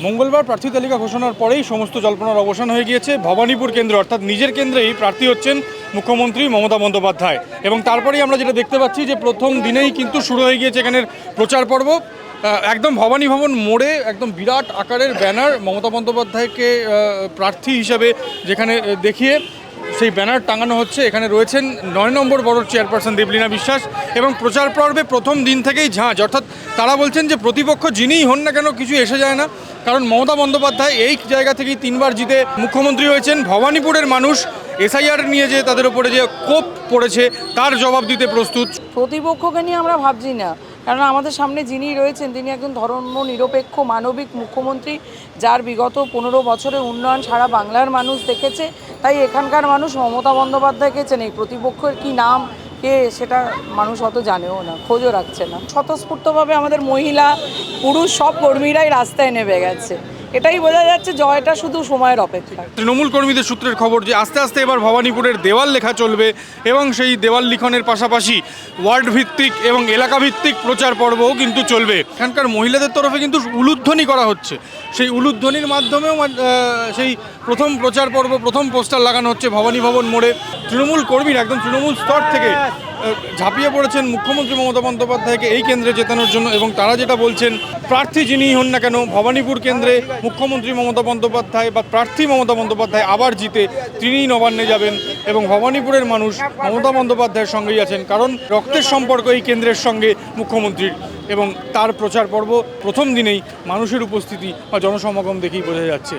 মঙ্গলবার প্রার্থী তালিকা ঘোষণার পরেই সমস্ত জল্পনার অবসান হয়ে গিয়েছে। ভবানীপুর কেন্দ্র অর্থাৎ নিজের কেন্দ্রেই প্রার্থী হচ্ছেন মুখ্যমন্ত্রী মমতা বন্দ্যোপাধ্যায়। এবং তারপরেই আমরা যেটা দেখতে পাচ্ছি যে প্রথম দিনেই কিন্তু শুরু হয়ে গিয়েছে এখানের প্রচার পর্ব। একদম ভবানী ভবন মোড়ে একদম বিরাট আকারের ব্যানার মমতা বন্দ্যোপাধ্যায়কে প্রার্থী হিসেবে যেখানে দেখিয়ে সেই ব্যানার টাঙানো হচ্ছে। এখানে রয়েছেন ৯ নম্বর ওয়ার্ড চেয়ারপারসন দেবলীনা বিশ্বাস এবং প্রচার পর্বে প্রথম দিন থেকেই ঝাঁঝ, অর্থাৎ তারা বলছেন যে প্রতিপক্ষ যিনিই হন না কেন কিছু এসে যায় না, কারণ মমতা বন্দ্যোপাধ্যায় এই জায়গা থেকেই 3বার জিতে মুখ্যমন্ত্রী হয়েছেন। ভবানীপুরের মানুষ এসআইআর নিয়ে যে তাদের উপরে যে কোপ পড়েছে তার জবাব দিতে প্রস্তুত। প্রতিপক্ষকে নিয়ে আমরা ভাবছি না, কারণ আমাদের সামনে যিনি রয়েছেন তিনি একজন ধর্ম নিরপেক্ষ মানবিক মুখ্যমন্ত্রী, যার বিগত 15 বছরের উন্নয়ন সারা বাংলার মানুষ দেখেছে। তাই এখানকার মানুষ মমতা বন্দ্যোপাধ্যায়কে চেনে। প্রতিপক্ষের কি নাম কে সেটা মানুষ অত জানেও না, খোঁজও রাখছে না। স্বতঃস্ফূর্তভাবে আমাদের মহিলা পুরুষ সব কর্মীরাই রাস্তায় নেমে গেছে। এটাই বোঝা যাচ্ছে জয়টা শুধু সময়ের অপেক্ষা। তৃণমূল কর্মীদের সূত্রের খবর যে আস্তে আস্তে এবার ভবানীপুরের দেওয়াল লেখা চলবে এবং সেই দেওয়াল লিখনের পাশাপাশি ওয়ার্ড ভিত্তিক এবং এলাকা ভিত্তিক প্রচার পর্বও কিন্তু চলবে। এখানকার মহিলাদের তরফে কিন্তু উলুধ্বনি করা হচ্ছে, সেই উলুধ্বনির মাধ্যমেও সেই প্রথম প্রচার পর্ব, প্রথম পোস্টার লাগানো হচ্ছে ভবানী ভবন মোড়ে। তৃণমূল কর্মীরা একদম তৃণমূল স্তর থেকে ঝাঁপিয়ে পড়েছেন মুখ্যমন্ত্রী মমতা বন্দ্যোপাধ্যায়কে এই কেন্দ্রে জেতানোর জন্য। এবং তারা যেটা বলছেন, প্রার্থী যিনিই হন না কেন ভবানীপুর কেন্দ্রে মুখ্যমন্ত্রী মমতা বন্দ্যোপাধ্যায় বা প্রার্থী মমতা বন্দ্যোপাধ্যায় আবার জিতে তিনিই নবান্নে যাবেন এবং ভবানীপুরের মানুষ মমতা বন্দ্যোপাধ্যায়ের সঙ্গেই আছেন, কারণ রক্তের সম্পর্ক এই কেন্দ্রের সঙ্গে মুখ্যমন্ত্রীর। এবং তার প্রচার পর্ব প্রথম দিনেই মানুষের উপস্থিতি বা জনসমাগম দেখেই বোঝা যাচ্ছে।